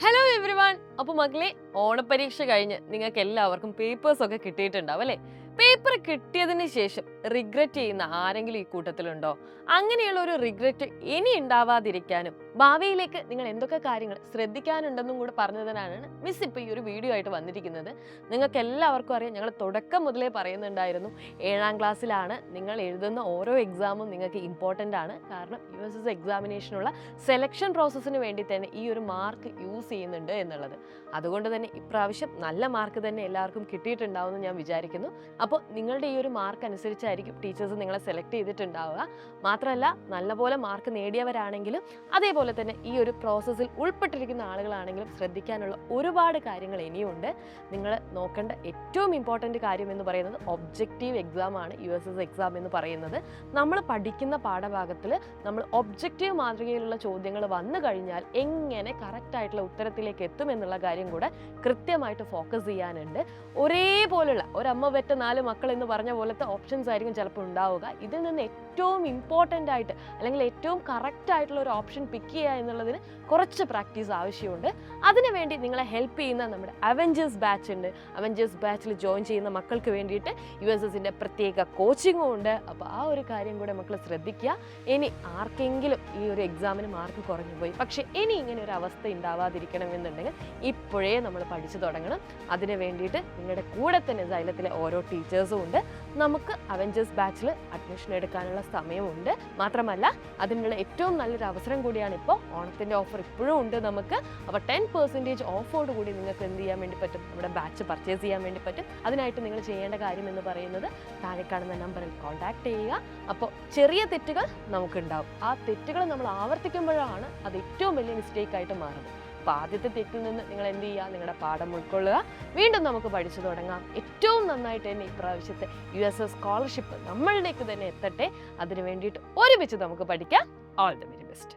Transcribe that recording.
Hello everyone. അപ്പോൾ മക്കളെ, ഓണപരീക്ഷ കഴിഞ്ഞ് നിങ്ങൾക്ക് എല്ലാവർക്കും പേപ്പേഴ്സ് ഒക്കെ കിട്ടിയിട്ടുണ്ടാവും അല്ലേ? പേപ്പർ കിട്ടിയതിന് ശേഷം റിഗ്രറ്റ് ചെയ്യുന്ന ആരെങ്കിലും ഈ കൂട്ടത്തിലുണ്ടോ? അങ്ങനെയുള്ള ഒരു റിഗ്രറ്റ് ഇനി ഉണ്ടാവാതിരിക്കാനും ഭാവിയിലേക്ക് നിങ്ങൾ എന്തൊക്കെ കാര്യങ്ങൾ ശ്രദ്ധിക്കാനുണ്ടെന്നും കൂടെ പറഞ്ഞതിനാണ് മിസ് ഇപ്പോൾ ഈ ഒരു വീഡിയോ ആയിട്ട് വന്നിരിക്കുന്നത്. നിങ്ങൾക്ക് എല്ലാവർക്കും അറിയാം, ഞങ്ങൾ തുടക്കം മുതലേ പറയുന്നുണ്ടായിരുന്നു, 7ാം ക്ലാസ്സിലാണ് നിങ്ങൾ എഴുതുന്ന ഓരോ എക്സാമും നിങ്ങൾക്ക് ഇമ്പോർട്ടൻ്റ് ആണ്. കാരണം USS എക്സാമിനേഷനുള്ള സെലക്ഷൻ പ്രോസസ്സിന് വേണ്ടി തന്നെ ഈ ഒരു മാർക്ക് യൂസ് ചെയ്യുന്നുണ്ട് എന്നുള്ളത്. അതുകൊണ്ട് തന്നെ ഇപ്രാവശ്യം നല്ല മാർക്ക് തന്നെ എല്ലാവർക്കും കിട്ടിയിട്ടുണ്ടാവുമെന്ന് ഞാൻ വിചാരിക്കുന്നു. അപ്പോൾ നിങ്ങളുടെ ഈ ഒരു മാർക്ക് അനുസരിച്ചായിരിക്കും ടീച്ചേഴ്സ് നിങ്ങളെ സെലക്ട് ചെയ്തിട്ടുണ്ടാവുക. മാത്രമല്ല, നല്ലപോലെ മാർക്ക് നേടിയവരാണെങ്കിലും അതേപോലെ തന്നെ ഈ ഒരു പ്രോസസ്സിൽ ഉൾപ്പെട്ടിരിക്കുന്ന ആളുകളാണെങ്കിലും ശ്രദ്ധിക്കാനുള്ള ഒരുപാട് കാര്യങ്ങൾ ഇനിയുണ്ട്. നിങ്ങൾ നോക്കേണ്ട ഏറ്റവും ഇമ്പോർട്ടൻ്റ് കാര്യം എന്ന് പറയുന്നത് ഒബ്ജക്റ്റീവ് എക്സാം ആണ്. USS എക്സാം എന്ന് പറയുന്നത് നമ്മൾ പഠിക്കുന്ന പാഠഭാഗത്തിൽ നമ്മൾ ഒബ്ജക്റ്റീവ് മാതൃകയിലുള്ള ചോദ്യങ്ങൾ വന്നു കഴിഞ്ഞാൽ എങ്ങനെ കറക്റ്റായിട്ടുള്ള ഉത്തരത്തിലേക്ക് എത്തുമെന്നുള്ള കാര്യം കൂടെ കൃത്യമായിട്ട് ഫോക്കസ് ചെയ്യാനുണ്ട്. ഒരേപോലുള്ള ഒരമ്മ പെറ്റ 4 മക്കൾ എന്ന് പറഞ്ഞ പോലത്തെ ഓപ്ഷൻസ് ആയിരിക്കും ചിലപ്പോൾ ഉണ്ടാവുക. ഇതിൽ നിന്ന് ഏറ്റവും ഇമ്പോർട്ടൻ്റ് ആയിട്ട് അല്ലെങ്കിൽ ഏറ്റവും കറക്റ്റ് ആയിട്ടുള്ള ഒരു ഓപ്ഷൻ പിക്ക് ചെയ്യുക എന്നുള്ളതിന് കുറച്ച് പ്രാക്ടീസ് ആവശ്യമുണ്ട്. അതിനുവേണ്ടി നിങ്ങളെ ഹെൽപ്പ് ചെയ്യുന്ന നമ്മുടെ അവഞ്ചേഴ്സ് ബാച്ച് ഉണ്ട്. അവഞ്ചേഴ്സ് ബാച്ചിൽ ജോയിൻ ചെയ്യുന്ന മക്കൾക്ക് വേണ്ടിയിട്ട് USSൻ്റെ പ്രത്യേക കോച്ചിങ്ങും ഉണ്ട്. അപ്പോൾ ആ ഒരു കാര്യം കൂടെ മക്കൾ ശ്രദ്ധിക്കുക. ഇനി ആർക്കെങ്കിലും ഈ ഒരു എക്സാമിന് മാർക്ക് കുറഞ്ഞു പോയി, പക്ഷേ ഇനി ഇങ്ങനെ ഒരു അവസ്ഥ ഉണ്ടാവാതിരിക്കണമെന്നുണ്ടെങ്കിൽ ഇപ്പോഴേ നമ്മൾ പഠിച്ചു തുടങ്ങണം. അതിന് വേണ്ടിയിട്ട് നിങ്ങളുടെ കൂടെ തന്നെ സൈലത്തിലെ ഓരോ ടീച്ചേഴ്സും ഉണ്ട്. നമുക്ക് അവഞ്ചേഴ്സ് ബാച്ചിൽ അഡ്മിഷൻ എടുക്കാനുള്ള സമയമുണ്ട്. മാത്രമല്ല, അതിനുള്ള ഏറ്റവും നല്ലൊരു അവസരം കൂടിയാണ് ഇപ്പോൾ. ഓണത്തിൻ്റെ ഓഫർ ഇപ്പോഴും ഉണ്ട് നമുക്ക്. അപ്പോൾ 10% ഓഫോട് കൂടി നിങ്ങൾക്ക് എന്ത് ചെയ്യാൻ വേണ്ടി പറ്റും? നമ്മുടെ ബാച്ച് പർച്ചേസ് ചെയ്യാൻ വേണ്ടി പറ്റും. അതിനായിട്ട് നിങ്ങൾ ചെയ്യേണ്ട കാര്യം എന്ന് പറയുന്നത് താഴെ കാണുന്ന നമ്പറിൽ കോൺടാക്ട് ചെയ്യുക. അപ്പോൾ ചെറിയ തെറ്റുകൾ നമുക്കുണ്ടാവും. ആ തെറ്റുകൾ നമ്മൾ ആവർത്തിക്കുമ്പോഴാണ് അത് ഏറ്റവും വലിയ മിസ്റ്റേക്കായിട്ട് മാറുന്നത്. അപ്പോൾ ആദ്യത്തെ തെറ്റിൽ നിന്ന് നിങ്ങൾ എന്ത് ചെയ്യുക? നിങ്ങളുടെ പാഠം ഉൾക്കൊള്ളുക. വീണ്ടും നമുക്ക് പഠിച്ചു തുടങ്ങാം. ഏറ്റവും നന്നായിട്ട് തന്നെ ഇപ്രാവശ്യത്തെ USS സ്കോളർഷിപ്പ് നമ്മളിലേക്ക് തന്നെ എത്തട്ടെ. അതിനു വേണ്ടിയിട്ട് ഒരുമിച്ച് നമുക്ക് പഠിക്കാം. All the very best.